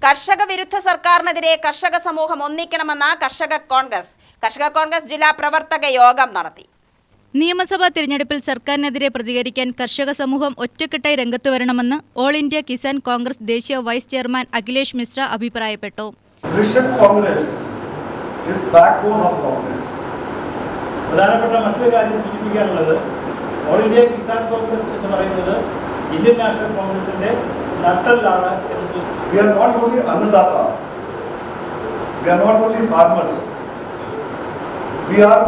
കർഷക വിരുദ്ധ സർക്കാരിനെതിരെ കർഷക സമൂഹം ഒന്നിക്കണമെന്ന കർഷക കോൺഗ്രസ് ജില്ലാ പ്രവർത്തക യോഗം നടത്തി. നിയമസഭാ തിരഞ്ഞെടുപ്പിൽ സർക്കാരിനെതിരെ പ്രതികരിക്കാൻ കർഷക സമൂഹം ഒറ്റക്കെട്ടായി രംഗത്ത് വരണമെന്ന് ഓൾ ഇന്ത്യ കിസാൻ കോൺഗ്രസ് ദേശീയ വൈസ് ചെയർമാൻ അഖിലേഷ് മിശ്ര അഭിപ്രായപ്പെട്ടു. പ്രധാനപ്പെട്ട മറ്റൊരു കാര്യം സൂചിപ്പിക്കാനുള്ളത്, ഓൾ ഇന്ത്യ കിസാൻ കോൺഗ്രസ് എന്ന് പറയുന്നത് ഇന്ത്യൻ നാഷണൽ കോൺഗ്രസിന്റെ നട്ടെല്ലാണ് എന്ന് We are not only Annadata, we are not only farmers, we are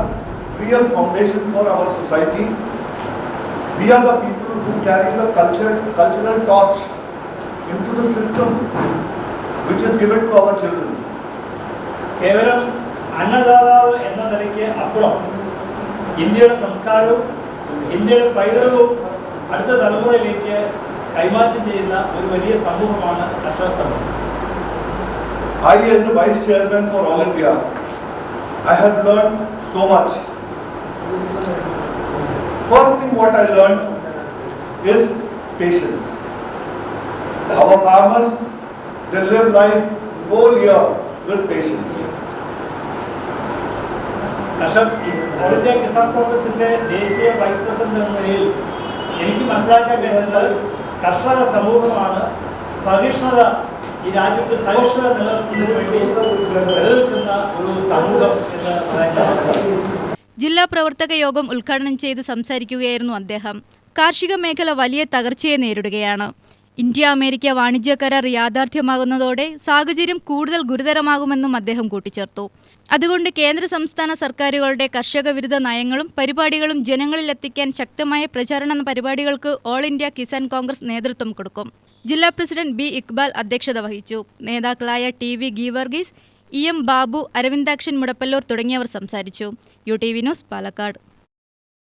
real foundation for our society. We are the people who carry the cultural torch into the system which is given to our children. കേവലം അന്നദാതാവ് എന്ന നിലയ്ക്ക് അപ്പുറം ഇന്ത്യയുടെ സംസ്കാരവും ഇന്ത്യയുടെ പൈതൃകവും അടുത്ത തലമുറയിലേക്ക് കൈമാറ്റം ചെയ്യുന്ന ഒരു വലിയ സമൂഹമാണ് കർഷക സമൂഹം. I as the vice chairman for All India, I have learned so much. First thing what I learned is patience. Our farmers, they live life whole year with patience. All India Kisan കോൺഗ്രസിന്റെ ദേശീയ vice president എന്ന നിലയിൽ എനിക്ക് മനസ്സിലാക്കാൻ കഴിയുന്നത് കർഷക സമൂഹമാണ് സഹിഷ്ണുത, ഈ രാജ്യത്ത് സഹിഷ്ണുത നിലനിർത്തുന്നതിന് വേണ്ടി നിലനിൽക്കുന്ന ഒരു സമൂഹം എന്ന് പറയാൻ. ജില്ലാ പ്രവർത്തക യോഗം ഉദ്ഘാടനം ചെയ്ത് സംസാരിക്കുകയായിരുന്നു അദ്ദേഹം. കാർഷിക മേഖല വലിയ തകർച്ചയെ നേരിടുകയാണ്. ഇന്ത്യ അമേരിക്ക വാണിജ്യ കരാർ യാഥാർത്ഥ്യമാകുന്നതോടെ സാഹചര്യം കൂടുതൽ ഗുരുതരമാകുമെന്നും അദ്ദേഹം കൂട്ടിച്ചേർത്തു. അതുകൊണ്ട് കേന്ദ്ര സംസ്ഥാന സർക്കാരുകളുടെ കർഷക വിരുദ്ധ നയങ്ങളും പരിപാടികളും ജനങ്ങളിലെത്തിക്കാൻ ശക്തമായ പ്രചാരണ പരിപാടികൾക്ക് ഓൾ ഇന്ത്യ കിസാൻ കോൺഗ്രസ് നേതൃത്വം കൊടുക്കും. ജില്ലാ പ്രസിഡന്റ് ബി ഇക്ബാൽ അധ്യക്ഷത വഹിച്ചു. നേതാക്കളായ TV ഗീവർഗീസ്, EM ബാബു, അരവിന്ദാക്ഷൻ മുടപ്പല്ലൂർ തുടങ്ങിയവർ സംസാരിച്ചു. UTV news, Palakkad.